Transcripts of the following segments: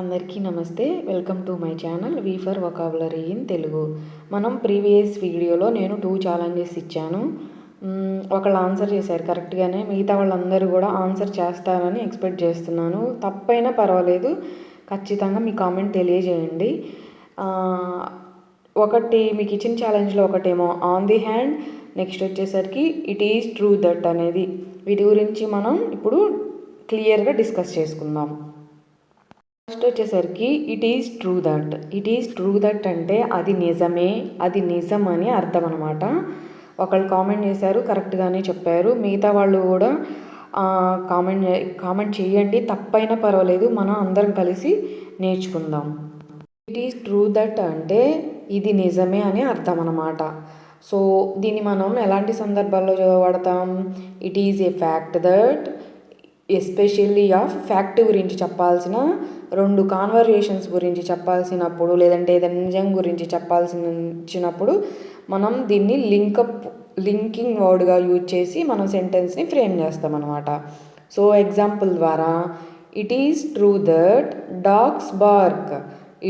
అందరికీ నమస్తే. Welcome to my channel V for vocabulary in Telugu. మనం ప్రీవియస్ వీడియోలో నేను 2 ఛాలెంజెస్ ఇచ్చాను. ఒకళ్ళు ఆన్సర్ చేశారు కరెక్ట్గానే, మిగతా వాళ్ళందరూ కూడా ఆన్సర్ చేస్తారని ఎక్స్పెక్ట్ చేస్తున్నాను. తప్పైనా పర్వాలేదు, ఖచ్చితంగా మీ కామెంట్ తెలియజేయండి. ఒకటి మీకు ఇచ్చిన ఛాలెంజ్లో ఒకటేమో ఆన్ ది హ్యాండ్, నెక్స్ట్ వచ్చేసరికి ఇట్ ఈజ్ ట్రూ దట్ అనేది. వీటి గురించి మనం ఇప్పుడు క్లియర్గా డిస్కస్ చేసుకుందాం. ఫస్ట్ వచ్చేసరికి it is true that. It is true that అంటే అది నిజమే, అది నిజం అని అర్థం అనమాట. ఒకళ్ళు కామెంట్ చేశారు, కరెక్ట్గానే చెప్పారు. మిగతా వాళ్ళు కూడా కామెంట్ చేయండి, తప్పైనా పర్వాలేదు, మనం అందరం కలిసి నేర్చుకుందాం. ఇట్ ఈజ్ ట్రూ దట్ అంటే ఇది నిజమే అని అర్థం అనమాట. సో దీన్ని మనం ఎలాంటి సందర్భాల్లో వాడతాం? It is a fact that, especially of fact గురించి చెప్పాల్సిన, 2 కాన్వర్జేషన్స్ గురించి చెప్పాల్సినప్పుడు, లేదంటే ఏదైనా నిజం గురించి చెప్పాల్సినప్పుడు మనం దీన్ని లింకింగ్ వర్డ్గా యూజ్ చేసి మనం సెంటెన్స్ని ఫ్రేమ్ చేస్తాం అనమాట. సో ఎగ్జాంపుల్ ద్వారా it is true that dogs BARC.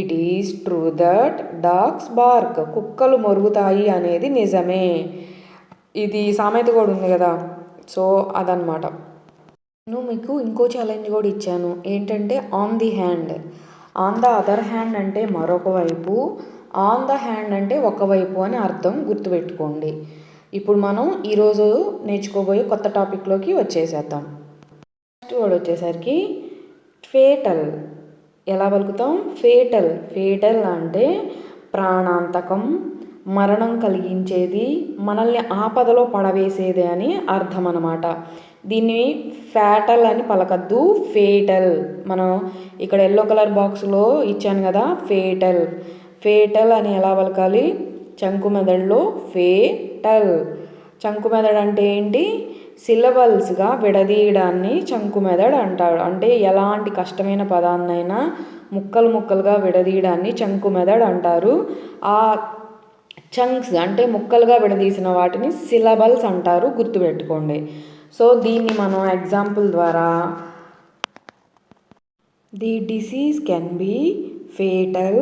It is true that dogs BARC. కుక్కలు మొరుగుతాయి అనేది నిజమే. ఇది సామెత కూడా ఉంది కదా, సో అదనమాట. నేను మీకు ఇంకో ఛాలెంజ్ కూడా ఇచ్చాను. ఏంటంటే on the hand. On the other hand అంటే మరొక వైపు, ఆన్ ద హ్యాండ్ అంటే ఒకవైపు అని అర్థం, గుర్తుపెట్టుకోండి. ఇప్పుడు మనం ఈరోజు నేర్చుకోబోయే కొత్త టాపిక్లోకి వచ్చేసేద్దాం. ఫస్ట్ వర్డ్ వచ్చేసరికి ఫేటల్. ఎలా పలుకుతాం? ఫేటల్. ఫేటల్ అంటే ప్రాణాంతకం, మరణం కలిగించేది, మనల్ని ఆపదలో పడవేసేది అని అర్థం అన్నమాట. దీన్ని ఫ్యాటల్ అని పలకద్దు, ఫేటల్. మనం ఇక్కడ ఎల్లో కలర్ బాక్స్లో ఇచ్చాను కదా, ఫేటల్. ఫేటల్ అని ఎలా పలకాలి? చంకు మెదడులో ఫేటల్. చంకు మెదడు అంటే ఏంటి? సిలబల్స్గా విడదీయడాన్ని చంకు మెదడు అంటాడు. అంటే ఎలాంటి కష్టమైన పదాన్నైనా ముక్కలు ముక్కలుగా విడదీయడాన్ని చంకు మెదడు అంటారు. ఆ చంక్స్ అంటే ముక్కలుగా విడదీసిన వాటిని సిలబల్స్ అంటారు, గుర్తుపెట్టుకోండి. సో దీన్ని మనం ఎగ్జాంపుల్ ద్వారా, the disease can be fatal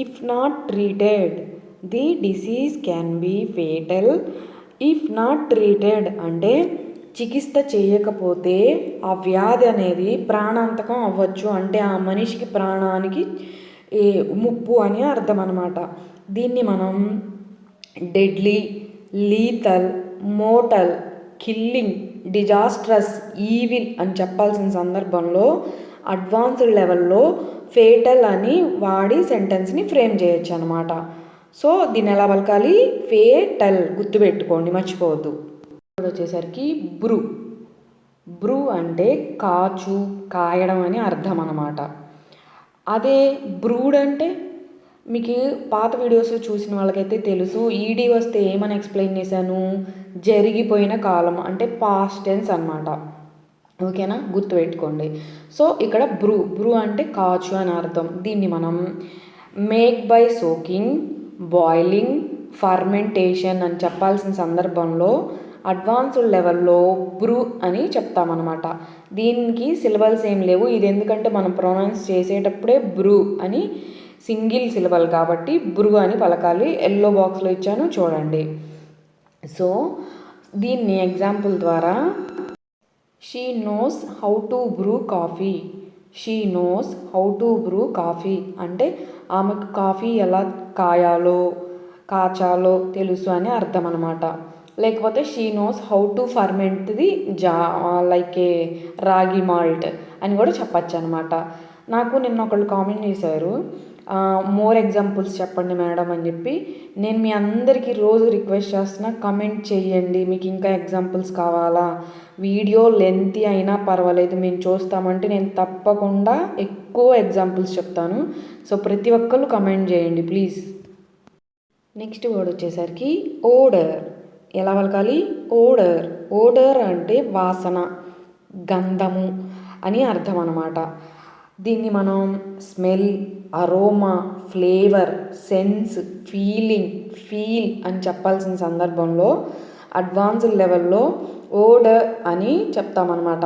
if not treated. The disease can be fatal if not treated అంటే చికిత్స చేయకపోతే ఆ వ్యాధి అనేది ప్రాణాంతకం అవ్వచ్చు, అంటే ఆ మనిషికి ప్రాణానికి ముప్పు అని అర్థం అన్నమాట. దీన్ని మనం deadly, lethal, mortal, killing, disastrous, evil అని చెప్పాల్సిన సందర్భంలో అడ్వాన్స్డ్ లెవెల్లో ఫేటల్ అని వాడి సెంటెన్స్ని ఫ్రేమ్ చేయొచ్చు అనమాట. సో దీన్ని ఎలా పలకాలి? ఫేటల్. గుర్తుపెట్టుకోండి, మర్చిపోవద్దు. వచ్చేసరికి బ్రూ. బ్రూ అంటే కాచు, కాయడం అని అర్థం అన్నమాట. అదే బ్రూడ్ అంటే మీకు పాత వీడియోస్ చూసిన వాళ్ళకైతే తెలుసు. ఈడీ వస్తే ఏమని ఎక్స్ప్లెయిన్ చేశాను? జరిగిపోయిన కాలం అంటే పాస్ట్ టెన్స్ అన్నమాట. ఓకేనా, గుర్తుపెట్టుకోండి. సో ఇక్కడ బ్రూ అంటే కాచు అని అర్థం. దీన్ని మనం make by soaking, boiling, fermentation అని చెప్పాల్సిన సందర్భంలో అడ్వాన్స్డ్ లెవెల్లో బ్రూ అని చెప్తామన్నమాట. దీనికి సిలబల్స్ ఏం లేవు. ఇది ఎందుకంటే మనం ప్రొనౌన్స్ చేసేటప్పుడే బ్రూ అని సింగిల్ సిలబల్ కాబట్టి బ్రూ అని పలకాలి. ఎల్లో బాక్స్లో ఇచ్చాను చూడండి. సో దీన్ని ఎగ్జాంపుల్ ద్వారా, she knows how to Bru coffee. She knows how to Bru coffee అంటే ఆమెకు కాఫీ ఎలా కాచాలో తెలుసు అని అర్థం అనమాట. లేకపోతే she knows how to ferment the like ఏ రాగి మాల్ట్ అని కూడా చెప్పచ్చు అనమాట. నాకు నిన్న ఒకళ్ళు కామెంట్ చేశారు, మోర్ ఎగ్జాంపుల్స్ చెప్పండి మేడం అని చెప్పి. నేను మీ అందరికీ రోజు రిక్వెస్ట్ చేస్తున్నా, కమెంట్ చేయండి మీకు ఇంకా ఎగ్జాంపుల్స్ కావాలా. వీడియో లెంతీ అయినా పర్వాలేదు, మేము చూస్తామంటే నేను తప్పకుండా ఎక్కువ ఎగ్జాంపుల్స్ చెప్తాను. సో ప్రతి ఒక్కళ్ళు కమెంట్ చేయండి ప్లీజ్. నెక్స్ట్ వర్డ్ వచ్చేసరికి ఓడర్. ఎలా పలకాలి? ఓడర్. ఓడర్ అంటే వాసన, గంధము అని అర్థం అన్నమాట. దీన్ని మనం smell, aroma, flavour, sense, feel అని చెప్పాల్సిన సందర్భంలో అడ్వాన్స్డ్ లెవెల్లో ఓడర్ అని చెప్తామన్నమాట.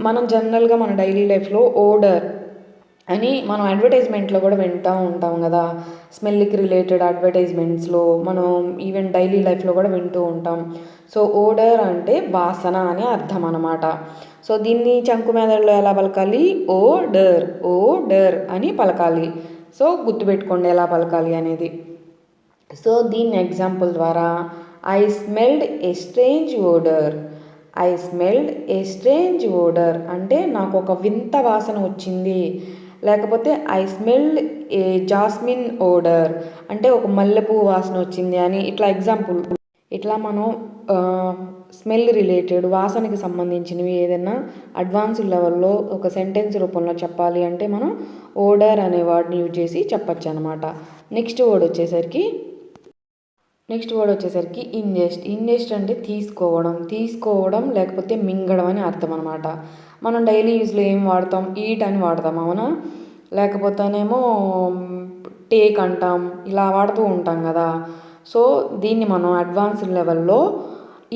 మనం జనరల్గా మన డైలీ లైఫ్లో ఓడర్ అని మనం అడ్వర్టైజ్మెంట్లో కూడా వింటూ ఉంటాం కదా, స్మెల్కి రిలేటెడ్ అడ్వర్టైజ్మెంట్స్లో మనం ఈవెన్ డైలీ లైఫ్లో కూడా వింటూ ఉంటాం. సో ఓడర్ అంటే వాసన అని అర్థం అన్నమాట. సో దీన్ని చంకు మెదడులో ఎలా పలకాలి? ఓడర్, ఓడర్ అని పలకాలి. సో గుర్తుపెట్టుకోండి ఎలా పలకాలి అనేది. సో దీన్ని ఎగ్జాంపుల్ ద్వారా I smelled a strange odour. I smelled a strange odour అంటే నాకు ఒక వింత వాసన వచ్చింది. లేకపోతే I smelled a jasmine odour అంటే ఒక మల్లెపూ వాసన వచ్చింది అని. ఇట్లా ఎగ్జాంపుల్, ఇట్లా మనం స్మెల్ రిలేటెడ్ వాసనకి సంబంధించినవి ఏదైనా అడ్వాన్స్డ్ లెవెల్లో ఒక సెంటెన్స్ రూపంలో చెప్పాలి అంటే మనం ఓడర్ అనే వర్డ్ని యూజ్ చేసి చెప్పచ్చు అనమాట. నెక్స్ట్ వర్డ్ వచ్చేసరికి ఇంజెస్ట్. ఇంజెస్ట్ అంటే తీసుకోవడం లేకపోతే మింగడం అని అర్థం అనమాట. మనం డైలీ యూజ్లో ఏం వాడతాం? ఈట్ అని వాడతాం, అవునా? లేకపోతేనేమో టేక్ అంటాం, ఇలా వాడుతూ ఉంటాం కదా. సో దీన్ని మనం అడ్వాన్స్డ్ లెవెల్లో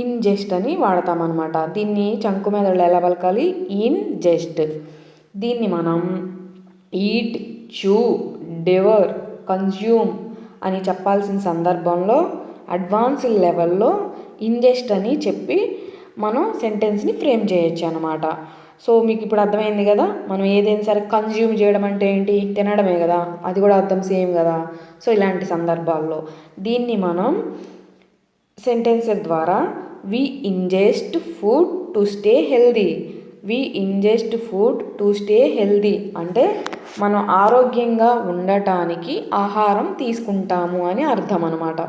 ఇంజెస్ట్ అని వాడతాం అనమాట. దీన్ని చంకు మెదడులో ఎలా పలకాలి? ఇంజెస్ట్. దీన్ని మనం ఈట్, చూ, డెవర్, కన్జ్యూమ్ అని చెప్పాల్సిన సందర్భంలో అడ్వాన్స్డ్ లెవెల్లో ఇంజెస్ట్ అని చెప్పి మనం సెంటెన్స్ని ఫ్రేమ్ చేయొచ్చు అనమాట. సో మీకు ఇప్పుడు అర్థమైంది కదా, మనం ఏదైనా సరే కన్జ్యూమ్ చేయడం అంటే ఏంటి? తినడమే కదా, అది కూడా అర్థం సేమ్ కదా. సో ఇలాంటి సందర్భాల్లో దీన్ని మనం సెంటెన్సెస్ ద్వారా we ingest food to stay healthy. We ingest food to stay healthy అంటే మనం ఆరోగ్యంగా ఉండటానికి ఆహారం తీసుకుంటాము అని అర్థం అనమాట.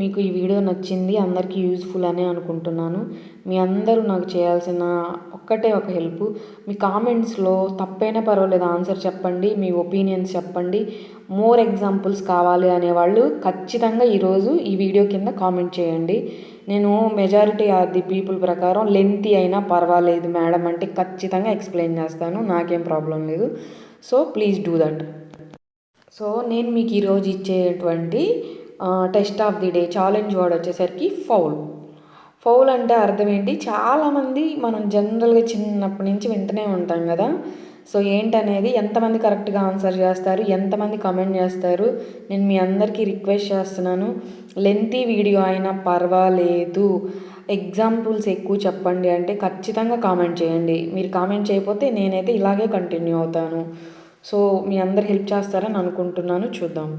మీకు ఈ వీడియో నచ్చింది, అందరికీ యూజ్ఫుల్ అని అనుకుంటున్నాను. మీ అందరూ నాకు చేయాల్సిన ఒక్కటే ఒక హెల్ప్, మీ కామెంట్స్లో తప్పైనా పర్వాలేదు ఆన్సర్ చెప్పండి, మీ ఒపీనియన్స్ చెప్పండి. మోర్ ఎగ్జాంపుల్స్ కావాలి అనేవాళ్ళు ఖచ్చితంగా ఈరోజు ఈ వీడియో కింద కామెంట్ చేయండి. నేను మెజారిటీ ఆఫ్ ది పీపుల్ ప్రకారం లెంతీ అయినా పర్వాలేదు మేడం అంటే ఖచ్చితంగా ఎక్స్ప్లెయిన్ చేస్తాను, నాకేం ప్రాబ్లం లేదు. So please do that. So నేను మీకు ఈరోజు ఇచ్చేటువంటి test of the day challenge word వచ్చేసరికి ఫౌల్. ఫౌల్ అంటే అర్థం ఏంటి? చాలామంది మనం జనరల్గా చిన్నప్పటి నుంచి వింటూనే ఉంటాం కదా. సో ఏంటనేది, ఎంతమంది కరెక్ట్గా ఆన్సర్ చేస్తారు, ఎంతమంది కమెంట్ చేస్తారు, నేను మీ అందరికీ రిక్వెస్ట్ చేస్తున్నాను, లెంతీ వీడియో అయినా పర్వాలేదు, ఎగ్జాంపుల్స్ ఎక్కువ చెప్పండి అంటే ఖచ్చితంగా కామెంట్ చేయండి. మీరు కామెంట్ చేయకపోతే నేనైతే ఇలాగే కంటిన్యూ అవుతాను. సో మీ అందరు హెల్ప్ చేస్తారని అనుకుంటున్నాను. చూద్దాం.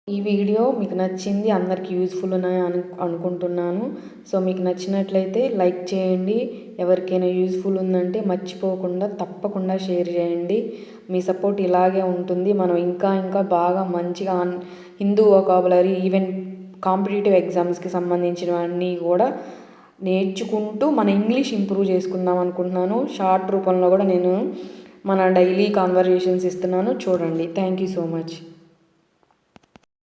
ఈ వీడియో మీకు నచ్చింది, అందరికీ యూజ్ఫుల్ అని అనుకుంటున్నాను. సో మీకు నచ్చినట్లయితే లైక్ చేయండి. ఎవరికైనా యూజ్ఫుల్ ఉందంటే మర్చిపోకుండా తప్పకుండా షేర్ చేయండి. మీ సపోర్ట్ ఇలాగే ఉంటుంది. మనం ఇంకా ఇంకా బాగా మంచిగా హిందూ వొకాబులరీ, ఈవెన్ కాంపిటేటివ్ ఎగ్జామ్స్కి సంబంధించినవన్నీ కూడా నేర్చుకుంటూ మన ఇంగ్లీష్ ఇంప్రూవ్ చేసుకుందాం అనుకుంటున్నాను. షార్ట్ రూపంలో కూడా నేను మన డైలీ కాన్వర్జేషన్స్ ఇస్తున్నాను, చూడండి. Thank you so much.